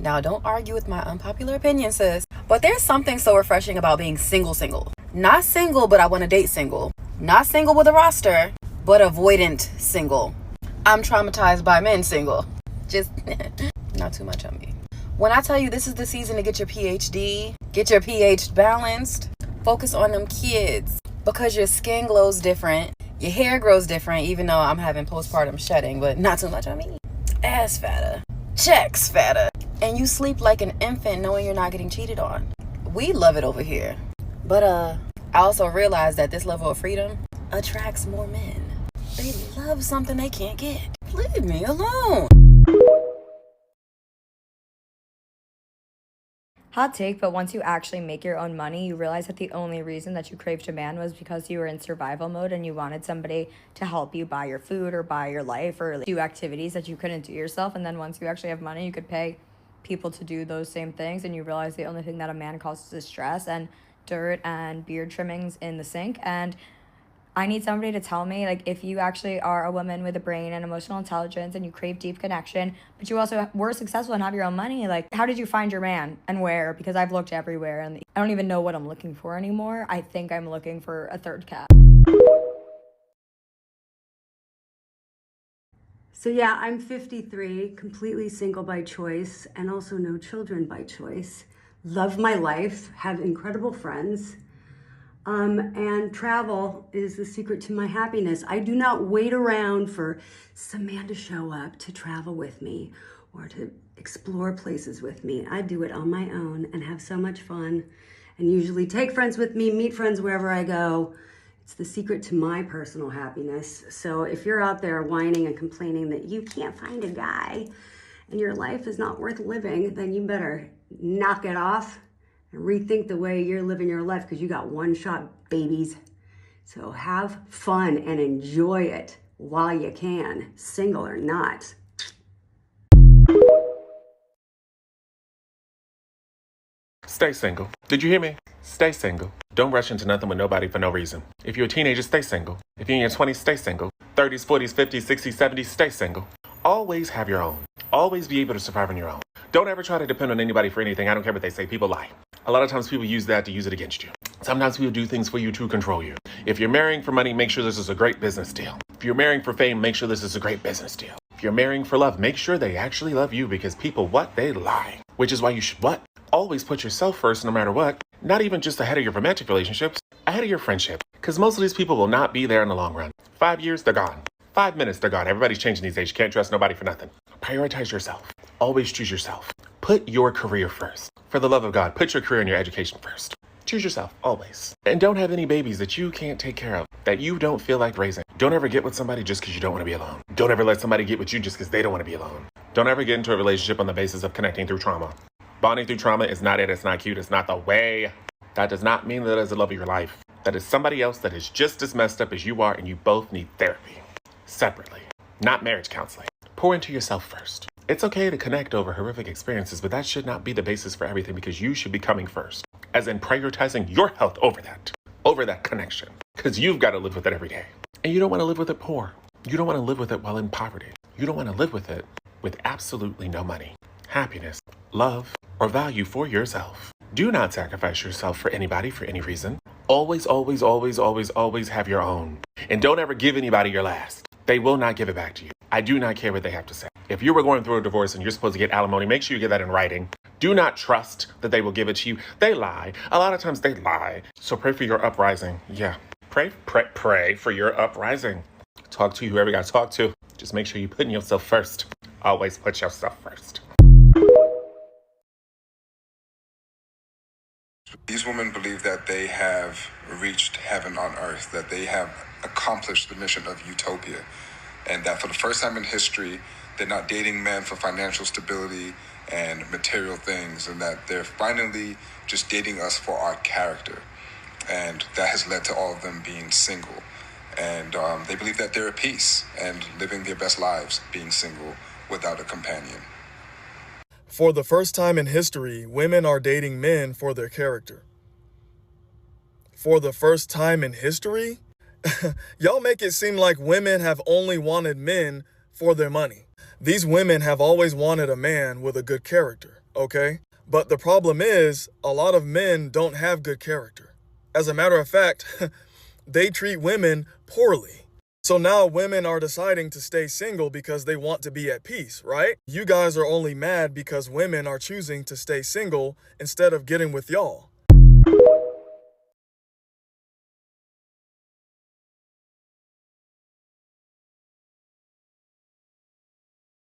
Now, don't argue with my unpopular opinion, sis. But there's something so refreshing about being single. Not single, but I want to date single. Not single with a roster, but avoidant single. I'm traumatized by men single. Just not too much on me. When I tell you this is the season to get your PhD, get your pH balanced, focus on them kids. Because your skin glows different, your hair grows different, even though I'm having postpartum shedding, but not too much on me. Ass fatter, checks fatter, and you sleep like an infant knowing you're not getting cheated on. We love it over here. But I also realize that this level of freedom attracts more men. They love something they can't get. Leave me alone. Hot take, but once you actually make your own money, you realize that the only reason that you craved a man was because you were in survival mode and you wanted somebody to help you buy your food or buy your life or do activities that you couldn't do yourself. And then once you actually have money, you could pay people to do those same things, and you realize the only thing that a man causes is stress and dirt and beard trimmings in the sink. And I need somebody to tell me, like, if you actually are a woman with a brain and emotional intelligence and you crave deep connection, but you also were successful and have your own money, like, how did you find your man and where? Because I've looked everywhere and I don't even know what I'm looking for anymore. I think I'm looking for a third cat. So yeah, I'm 53, completely single by choice, and also no children by choice. Love my life, have incredible friends, and travel is the secret to my happiness. I do not wait around for some man to show up to travel with me or to explore places with me. I do it on my own and have so much fun, and usually take friends with me, meet friends wherever I go. It's the secret to my personal happiness. So if you're out there whining and complaining that you can't find a guy and your life is not worth living, then you better knock it off and rethink the way you're living your life, because you got one shot, babies. So have fun and enjoy it while you can, single or not. Stay single. Did you hear me? Stay single. Don't rush into nothing with nobody for no reason. If you're a teenager, stay single. If you're in your 20s, stay single. 30s, 40s, 50s, 60s, 70s, stay single. Always have your own. Always be able to survive on your own. Don't ever try to depend on anybody for anything. I don't care what they say. People lie. A lot of times people use that to use it against you. Sometimes people do things for you to control you. If you're marrying for money, make sure this is a great business deal. If you're marrying for fame, make sure this is a great business deal. If you're marrying for love, make sure they actually love you, because people, what? They lie. Which is why you should, what? Always put yourself first no matter what. Not even just ahead of your romantic relationships, ahead of your friendship. Because most of these people will not be there in the long run. 5 years, they're gone. 5 minutes, they're gone. Everybody's changing these days. You can't trust nobody for nothing. Prioritize yourself. Always choose yourself. Put your career first. For the love of God, put your career and your education first. Choose yourself, always. And don't have any babies that you can't take care of, that you don't feel like raising. Don't ever get with somebody just because you don't want to be alone. Don't ever let somebody get with you just because they don't want to be alone. Don't ever get into a relationship on the basis of connecting through trauma. Bonding through trauma is not it. It's not cute. It's not the way. That does not mean that is the love of your life. That is somebody else that is just as messed up as you are, and you both need therapy. Separately. Not marriage counseling. Pour into yourself first. It's okay to connect over horrific experiences, but that should not be the basis for everything, because you should be coming first. As in prioritizing your health over that connection. Because you've got to live with it every day. And you don't want to live with it poor. You don't want to live with it while in poverty. You don't want to live with it with absolutely no money, happiness, love, or value for yourself. Do not sacrifice yourself for anybody for any reason. Always, always, always, always, always have your own. And don't ever give anybody your last. They will not give it back to you. I do not care what they have to say. If you were going through a divorce and you're supposed to get alimony, make sure you get that in writing. Do not trust that they will give it to you. They lie. A lot of times they lie. So pray for your uprising. Yeah. Pray for your uprising. Talk to whoever you got to talk to. Just make sure you're putting yourself first. Always put yourself first. These women believe that they have reached heaven on earth, that they have accomplished the mission of utopia, and that for the first time in history, they're not dating men for financial stability and material things, and that they're finally just dating us for our character. And that has led to all of them being single. And they believe that they're at peace and living their best lives being single without a companion. For the first time in history, women are dating men for their character. For the first time in history? Y'all make it seem like women have only wanted men for their money. These women have always wanted a man with a good character, okay? But the problem is, a lot of men don't have good character. As a matter of fact, they treat women poorly. So now women are deciding to stay single because they want to be at peace, right? You guys are only mad because women are choosing to stay single instead of getting with y'all.